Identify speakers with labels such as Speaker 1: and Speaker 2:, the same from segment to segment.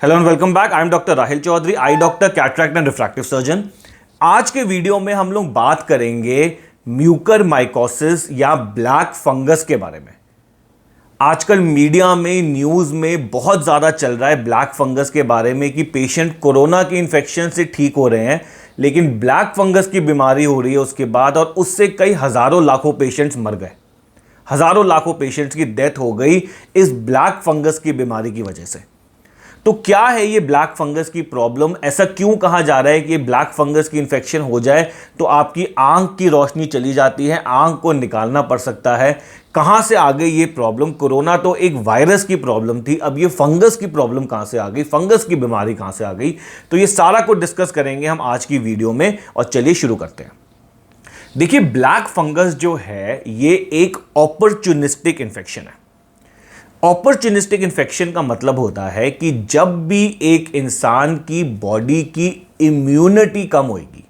Speaker 1: Hello and welcome back. I am doctor Rahil Chaudhary, eye doctor, cataract and refractive surgeon. आज के video में हम लोग बात करेंगे म्यूकरमाइकोसिस या ब्लैक फंगस के बारे में। आजकल मीडिया में, न्यूज़ में बहुत ज़्यादा चल रहा है ब्लैक फंगस के बारे में कि पेशेंट कोरोना के इन्फेक्शन से ठीक हो रहे हैं, लेकिन ब्लैक फंगस की बीमारी हो रही है उसके बाद, और उससे कई हज़ारों लाखों पेशेंट्स मर गए। हज़ारों लाखों पेशेंट्स की डेथ हो गई इस ब्लैक फंगस की बीमारी की वजह से। तो क्या है ये ब्लैक फंगस की प्रॉब्लम? ऐसा क्यों कहा जा रहा है कि ब्लैक फंगस की इन्फेक्शन हो जाए तो आपकी आंख की रोशनी चली जाती है, आंख को निकालना पड़ सकता है? कहां से आ गई ये प्रॉब्लम? कोरोना तो एक वायरस की प्रॉब्लम थी, अब ये फंगस की प्रॉब्लम कहां से आ गई, फंगस की बीमारी कहां से आ गई? तो ये सारा कुछ डिस्कस करेंगे हम आज की वीडियो में, और चलिए शुरू करते हैं। देखिए, ब्लैक फंगस जो है ये एक अपॉर्चुनिस्टिक इन्फेक्शन है। अपॉर्चुनिस्टिक इन्फेक्शन का मतलब होता है कि जब भी एक इंसान की बॉडी की इम्यूनिटी कम होगी,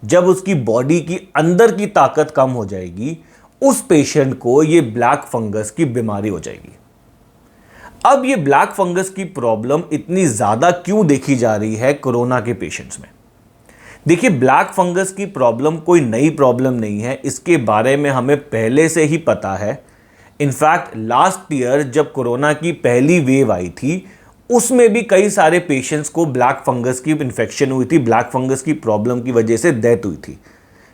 Speaker 1: जब उसकी बॉडी की अंदर की ताकत कम हो जाएगी, उस पेशेंट को ये ब्लैक फंगस की बीमारी हो जाएगी। अब ये ब्लैक फंगस की प्रॉब्लम इतनी ज्यादा क्यों देखी जा रही है कोरोना के पेशेंट्स में? देखिए, ब्लैक फंगस की प्रॉब्लम कोई नई प्रॉब्लम नहीं है, इसके बारे में हमें पहले से ही पता है। इनफैक्ट लास्ट ईयर जब कोरोना की पहली वेव आई थी, उसमें भी कई सारे पेशेंट्स को ब्लैक फंगस की इन्फेक्शन हुई थी, ब्लैक फंगस की प्रॉब्लम की वजह से डेथ हुई थी।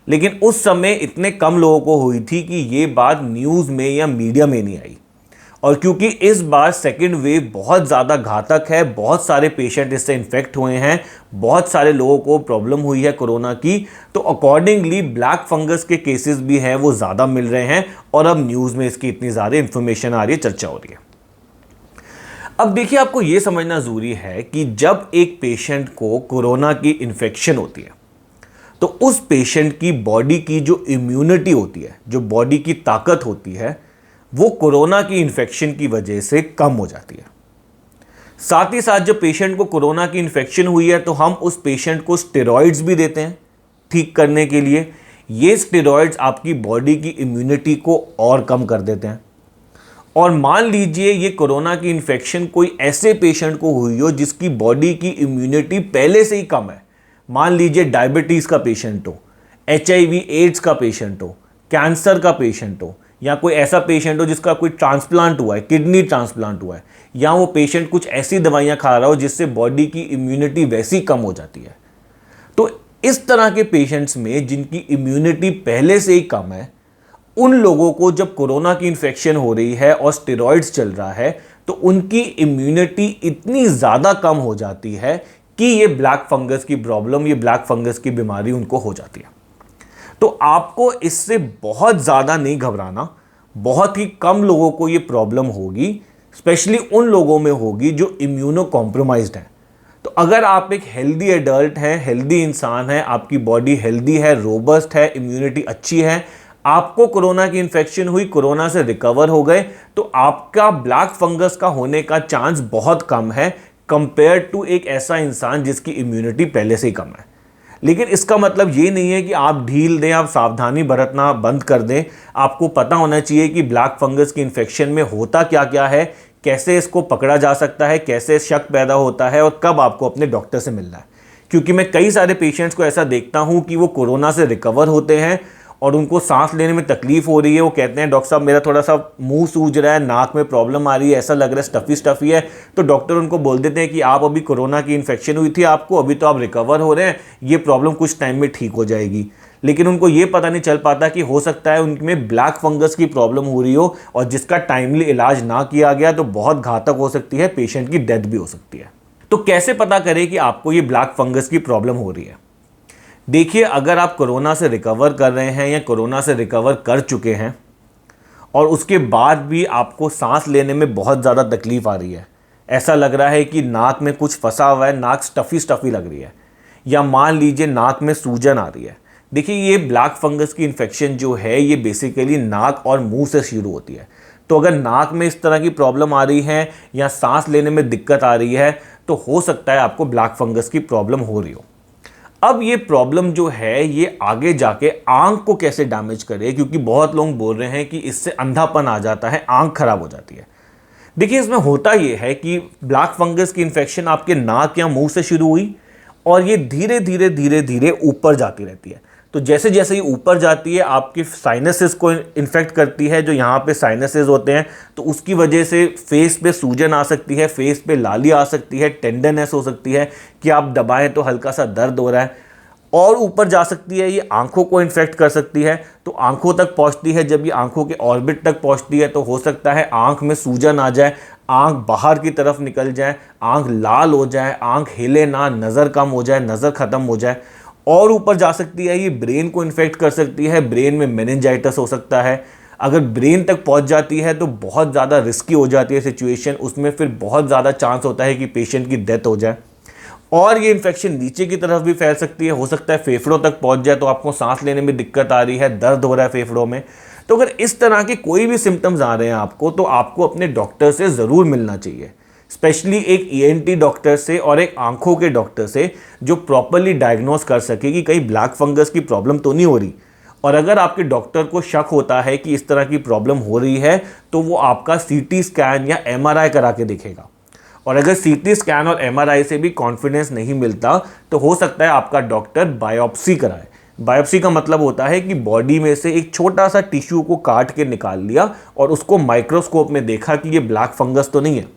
Speaker 1: लेकिन उस समय इतने कम लोगों को हुई थी कि ये बात न्यूज़ में या मीडिया में नहीं आई। और क्योंकि इस बार सेकेंड वेव बहुत ज़्यादा घातक है, बहुत सारे पेशेंट इससे इन्फेक्ट हुए हैं, बहुत सारे लोगों को प्रॉब्लम हुई है कोरोना की, तो अकॉर्डिंगली ब्लैक फंगस के केसेस भी हैं वो ज़्यादा मिल रहे हैं, और अब न्यूज़ में इसकी इतनी ज़्यादा इन्फॉर्मेशन आ रही है, चर्चा हो रही है। अब देखिए, आपको ये समझना ज़रूरी है कि जब एक पेशेंट को कोरोना की इन्फेक्शन होती है तो उस पेशेंट की बॉडी की जो इम्यूनिटी होती है, जो बॉडी की ताकत होती है, वो कोरोना की इन्फेक्शन की वजह से कम हो जाती है। साथ ही साथ जब पेशेंट को कोरोना की इन्फेक्शन हुई है तो हम उस पेशेंट को स्टेरॉइड्स भी देते हैं ठीक करने के लिए। ये स्टेरॉइड्स आपकी बॉडी की इम्यूनिटी को और कम कर देते हैं। और मान लीजिए ये कोरोना की इन्फेक्शन कोई ऐसे पेशेंट को हुई हो जिसकी बॉडी की इम्यूनिटी पहले से ही कम है। मान लीजिए डायबिटीज़ का पेशेंट हो, HIV एड्स का पेशेंट हो, कैंसर का पेशेंट हो, या कोई ऐसा पेशेंट हो जिसका कोई ट्रांसप्लांट हुआ है, किडनी ट्रांसप्लांट हुआ है, या वो पेशेंट कुछ ऐसी दवाइयाँ खा रहा हो जिससे बॉडी की इम्यूनिटी वैसी कम हो जाती है। तो इस तरह के पेशेंट्स में जिनकी इम्यूनिटी पहले से ही कम है, उन लोगों को जब कोरोना की इन्फेक्शन हो रही है और स्टेरॉइड्स चल रहा है, तो उनकी इम्यूनिटी इतनी ज़्यादा कम हो जाती है कि ये ब्लैक फंगस की प्रॉब्लम, ये ब्लैक फंगस की बीमारी उनको हो जाती है। तो आपको इससे बहुत ज़्यादा नहीं घबराना, बहुत ही कम लोगों को ये प्रॉब्लम होगी, स्पेशली उन लोगों में होगी जो इम्यूनो कॉम्प्रोमाइज्ड हैं। तो अगर आप एक हेल्दी एडल्ट हैं, हेल्दी इंसान हैं, आपकी बॉडी हेल्दी है, रोबस्ट है, इम्यूनिटी अच्छी है, आपको कोरोना की इन्फेक्शन हुई, कोरोना से रिकवर हो गए, तो आपका ब्लैक फंगस का होने का चांस बहुत कम है कंपेयर टू एक ऐसा इंसान जिसकी इम्यूनिटी पहले से ही कम है। लेकिन इसका मतलब ये नहीं है कि आप ढील दें, आप सावधानी बरतना बंद कर दें। आपको पता होना चाहिए कि ब्लैक फंगस की इन्फेक्शन में होता क्या क्या है, कैसे इसको पकड़ा जा सकता है, कैसे शक पैदा होता है, और कब आपको अपने डॉक्टर से मिलना है। क्योंकि मैं कई सारे पेशेंट्स को ऐसा देखता हूँ कि वो कोरोना से रिकवर होते हैं और उनको सांस लेने में तकलीफ हो रही है, वो कहते हैं डॉक्टर साहब मेरा थोड़ा सा मुंह सूज रहा है, नाक में प्रॉब्लम आ रही है, ऐसा लग रहा है स्टफी स्टफी है। तो डॉक्टर उनको बोल देते हैं कि आप अभी कोरोना की इन्फेक्शन हुई थी आपको, अभी तो आप रिकवर हो रहे हैं, ये प्रॉब्लम कुछ टाइम में ठीक हो जाएगी। लेकिन उनको ये पता नहीं चल पाता कि हो सकता है उनमें ब्लैक फंगस की प्रॉब्लम हो रही हो, और जिसका टाइमली इलाज ना किया गया तो बहुत घातक हो सकती है, पेशेंट की डेथ भी हो सकती है। तो कैसे पता करें कि आपको ये ब्लैक फंगस की प्रॉब्लम हो रही है? देखिए, अगर आप कोरोना से रिकवर कर रहे हैं या कोरोना से रिकवर कर चुके हैं और उसके बाद भी आपको सांस लेने में बहुत ज़्यादा तकलीफ आ रही है, ऐसा लग रहा है कि नाक में कुछ फंसा हुआ है, नाक स्टफी स्टफी लग रही है, या मान लीजिए नाक में सूजन आ रही है, देखिए ये ब्लैक फंगस की इन्फेक्शन जो है ये बेसिकली नाक और मुंह से शुरू होती है। तो अगर नाक में इस तरह की प्रॉब्लम आ रही है या सांस लेने में दिक्कत आ रही है, तो हो सकता है आपको ब्लैक फंगस की प्रॉब्लम हो रही हो। अब ये प्रॉब्लम जो है ये आगे जाके आंख को कैसे डैमेज करे, क्योंकि बहुत लोग बोल रहे हैं कि इससे अंधापन आ जाता है, आंख खराब हो जाती है। देखिए इसमें होता ये है कि ब्लैक फंगस की इन्फेक्शन आपके नाक या मुंह से शुरू हुई और ये धीरे धीरे धीरे धीरे ऊपर जाती रहती है। तो जैसे जैसे ये ऊपर जाती है आपकी साइनसेस को इन्फेक्ट करती है, जो यहाँ पे साइनसेस होते हैं, तो उसकी वजह से फेस पे सूजन आ सकती है, फेस पे लाली आ सकती है, टेंडरनेस हो सकती है कि आप दबाएं तो हल्का सा दर्द हो रहा है। और ऊपर जा सकती है, ये आंखों को इन्फेक्ट कर सकती है, तो आंखों तक पहुंचती है। जब ये आंखों के ऑर्बिट तक पहुंचती है तो हो सकता है आंख में सूजन आ जाए, आंख बाहर की तरफ निकल जाए, आंख लाल हो जाए, आंख हिले ना, नज़र कम हो जाए, नज़र ख़त्म हो जाए। और ऊपर जा सकती है, ये ब्रेन को इन्फेक्ट कर सकती है, ब्रेन में मेनिंजाइटिस हो सकता है। अगर ब्रेन तक पहुंच जाती है तो बहुत ज़्यादा रिस्की हो जाती है सिचुएशन, उसमें फिर बहुत ज़्यादा चांस होता है कि पेशेंट की डेथ हो जाए। और ये इन्फेक्शन नीचे की तरफ भी फैल सकती है, हो सकता है फेफड़ों तक पहुंच जाए, तो आपको सांस लेने में दिक्कत आ रही है, दर्द हो रहा है फेफड़ों में। तो अगर इस तरह के कोई भी सिम्टम्स आ रहे हैं आपको, तो आपको अपने डॉक्टर से ज़रूर मिलना चाहिए, स्पेशली एक ENT डॉक्टर से और एक आंखों के डॉक्टर से, जो प्रॉपरली डायग्नोस कर सके कि कहीं ब्लैक फंगस की प्रॉब्लम तो नहीं हो रही। और अगर आपके डॉक्टर को शक होता है कि इस तरह की प्रॉब्लम हो रही है, तो वो आपका CT स्कैन या MRI करा के देखेगा। और अगर CT स्कैन और MRI से भी कॉन्फिडेंस नहीं मिलता, तो हो सकता है आपका डॉक्टर बायोप्सी कराए। बायोप्सी का मतलब होता है कि बॉडी में से एक छोटा सा टिश्यू को काट के निकाल लिया और उसको माइक्रोस्कोप में देखा कि ये ब्लैक फंगस तो नहीं है।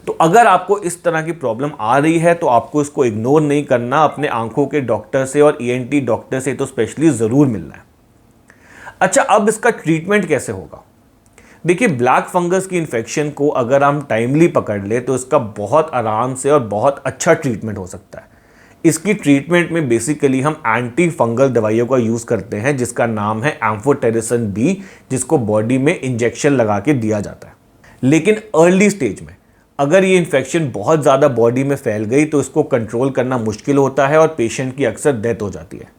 Speaker 1: तो अगर आपको इस तरह की प्रॉब्लम आ रही है तो आपको इसको इग्नोर नहीं करना, अपने आंखों के डॉक्टर से और ENT डॉक्टर से तो स्पेशली ज़रूर मिलना है। अच्छा, अब इसका ट्रीटमेंट कैसे होगा? देखिए, ब्लैक फंगस की इन्फेक्शन को अगर हम टाइमली पकड़ ले तो इसका बहुत आराम से और बहुत अच्छा ट्रीटमेंट हो सकता है। इसकी ट्रीटमेंट में बेसिकली हम एंटी फंगल दवाइयों का यूज़ करते हैं, जिसका नाम है एम्फोटेरिसिन B, जिसको बॉडी में इंजेक्शन लगा के दिया जाता है। लेकिन अर्ली स्टेज में अगर ये इन्फेक्शन बहुत ज़्यादा बॉडी में फैल गई तो इसको कंट्रोल करना मुश्किल होता है और पेशेंट की अक्सर डेथ हो जाती है।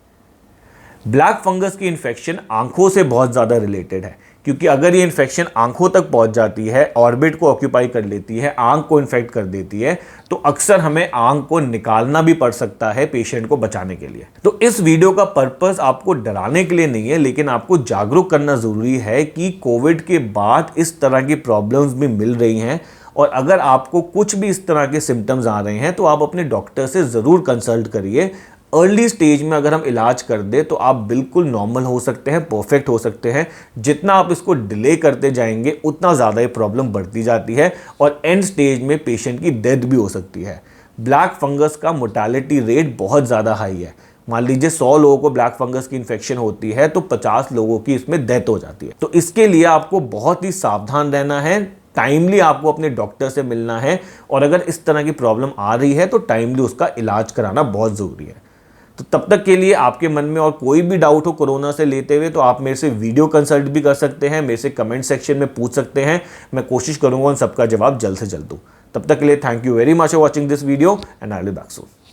Speaker 1: ब्लैक फंगस की इन्फेक्शन आंखों से बहुत ज़्यादा रिलेटेड है, क्योंकि अगर ये इन्फेक्शन आंखों तक पहुंच जाती है, ऑर्बिट को ऑक्यूपाई कर लेती है, आंख को इन्फेक्ट कर देती है, तो अक्सर हमें आंख को निकालना भी पड़ सकता है पेशेंट को बचाने के लिए। तो इस वीडियो का पर्पस आपको डराने के लिए नहीं है, लेकिन आपको जागरूक करना ज़रूरी है कि कोविड के बाद इस तरह की प्रॉब्लम्स भी मिल रही हैं, और अगर आपको कुछ भी इस तरह के सिम्टम्स आ रहे हैं तो आप अपने डॉक्टर से ज़रूर कंसल्ट करिए। अर्ली स्टेज में अगर हम इलाज कर दें तो आप बिल्कुल नॉर्मल हो सकते हैं, परफेक्ट हो सकते हैं। जितना आप इसको डिले करते जाएंगे उतना ज़्यादा ये प्रॉब्लम बढ़ती जाती है और एंड स्टेज में पेशेंट की डेथ भी हो सकती है। ब्लैक फंगस का मोर्टालिटी रेट बहुत ज़्यादा हाई है। मान लीजिए 100 लोगों को ब्लैक फंगस की इन्फेक्शन होती है तो 50 लोगों की इसमें डेथ हो जाती है। तो इसके लिए आपको बहुत ही सावधान रहना है, टाइमली आपको अपने डॉक्टर से मिलना है, और अगर इस तरह की प्रॉब्लम आ रही है तो टाइमली उसका इलाज कराना बहुत ज़रूरी है। तो तब तक के लिए आपके मन में और कोई भी डाउट हो कोरोना से लेते हुए तो आप मेरे से वीडियो कंसल्ट भी कर सकते हैं, मेरे से कमेंट सेक्शन में पूछ सकते हैं। मैं कोशिश करूंगा उन सबका जवाब जल्द से जल्द दूं। तब तक के लिए thank you very much for watching this video and I will be back soon.